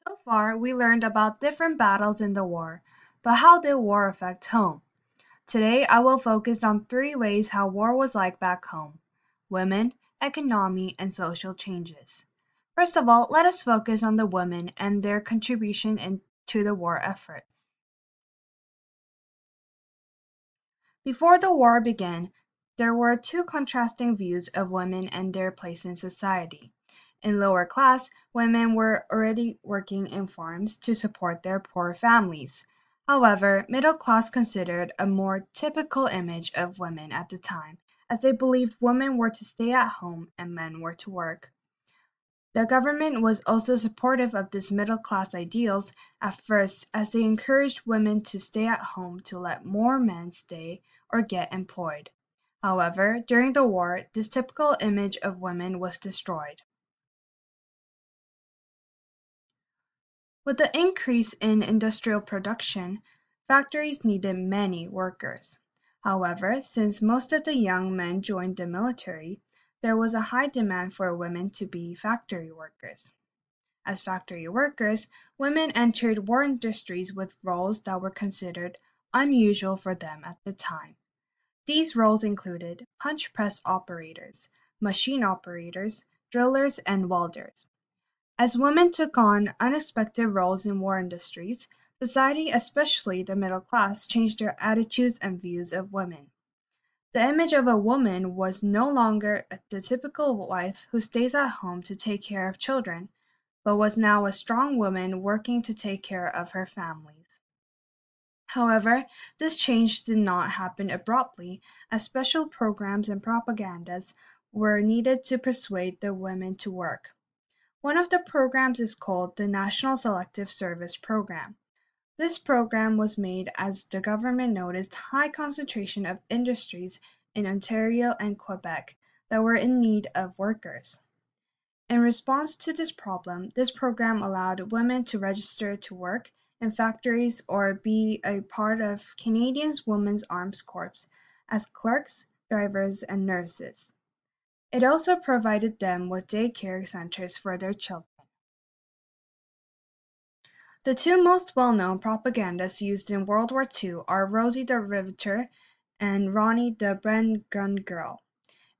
So far, we learned about different battles in the war, but how did war affect home? Today, I will focus on three ways how war was like back home: women, economy, and social changes. First of all, let us focus on the women and their contribution to the war effort. Before the war began, there were two contrasting views of women and their place in society. In lower class, women were already working in farms to support their poor families. However, middle class considered a more typical image of women at the time, as they believed women were to stay at home and men were to work. The government was also supportive of these middle class ideals at first, as they encouraged women to stay at home to let more men stay or get employed. However, during the war, this typical image of women was destroyed. With the increase in industrial production, factories needed many workers. However, since most of the young men joined the military, there was a high demand for women to be factory workers. As factory workers, women entered war industries with roles that were considered unusual for them at the time. These roles included punch press operators, machine operators, drillers, and welders. As women took on unexpected roles in war industries, society, especially the middle class, changed their attitudes and views of women. The image of a woman was no longer the typical wife who stays at home to take care of children, but was now a strong woman working to take care of her families. However, this change did not happen abruptly, as special programs and propagandas were needed to persuade the women to work. One of the programs is called the National Selective Service Program. This program was made as the government noticed high concentration of industries in Ontario and Quebec that were in need of workers. In response to this problem, this program allowed women to register to work in factories or be a part of Canadians Women's Armed Corps as clerks, drivers, and nurses. It also provided them with daycare centers for their children. The two most well-known propagandas used in World War II are Rosie the Riveter and Ronnie the Bren Gun Girl.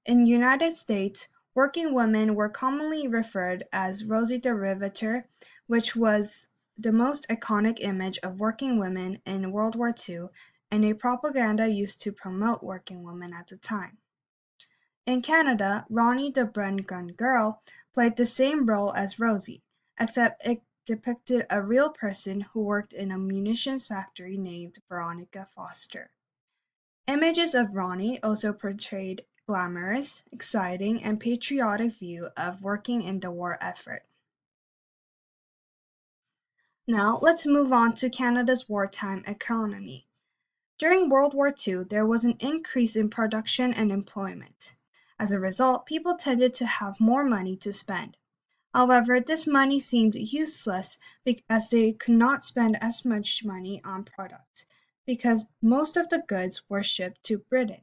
In the United States, working women were commonly referred as Rosie the Riveter, which was the most iconic image of working women in World War II and a propaganda used to promote working women at the time. In Canada, Ronnie the Bren Gun Girl played the same role as Rosie, except it depicted a real person who worked in a munitions factory named Veronica Foster. Images of Ronnie also portrayed glamorous, exciting, and patriotic view of working in the war effort. Now, let's move on to Canada's wartime economy. During World War II, there was an increase in production and employment. As a result, people tended to have more money to spend. However, this money seemed useless as they could not spend as much money on products, because most of the goods were shipped to Britain.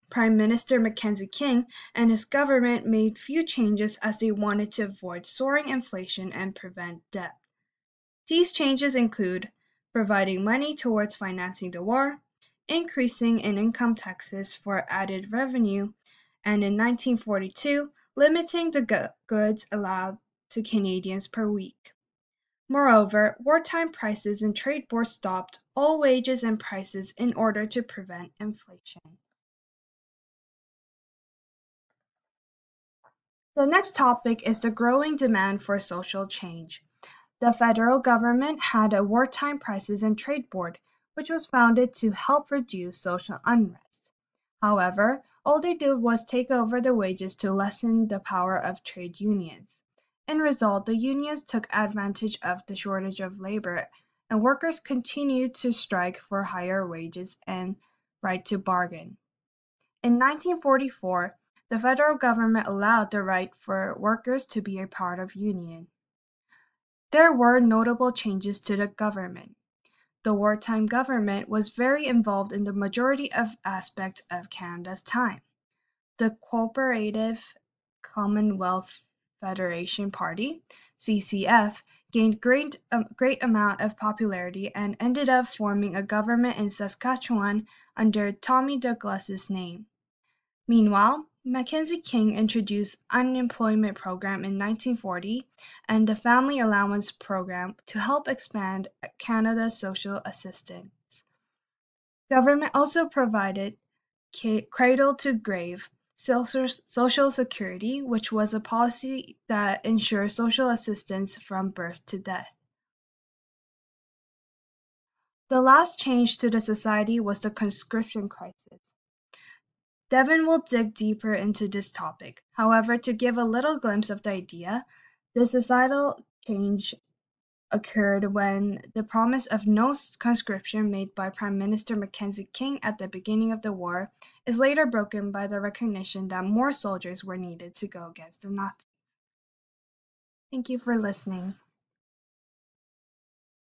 Prime Minister Mackenzie King and his government made few changes as they wanted to avoid soaring inflation and prevent debt. These changes include providing money towards financing the war, increasing in income taxes for added revenue, and in 1942, limiting the goods allowed to Canadians per week. Moreover, wartime prices and trade wars stopped all wages and prices in order to prevent inflation. The next topic is the growing demand for social change. The federal government had a wartime prices and trade board, which was founded to help reduce social unrest. However, all they did was take over the wages to lessen the power of trade unions. In result, the unions took advantage of the shortage of labor, and workers continued to strike for higher wages and right to bargain. In 1944, the federal government allowed the right for workers to be a part of union. There were notable changes to the government. The wartime government was very involved in the majority of aspects of Canada's time. The Cooperative Commonwealth Federation Party (CCF) gained great amount of popularity and ended up forming a government in Saskatchewan under Tommy Douglas's name. Meanwhile, Mackenzie King introduced unemployment program in 1940 and the Family Allowance Program to help expand Canada's social assistance. Government also provided cradle-to-grave Social Security, which was a policy that ensured social assistance from birth to death. The last change to the society was the conscription crisis. Devin will dig deeper into this topic. However, to give a little glimpse of the idea, the societal change occurred when the promise of no conscription made by Prime Minister Mackenzie King at the beginning of the war is later broken by the recognition that more soldiers were needed to go against the Nazis. Thank you for listening.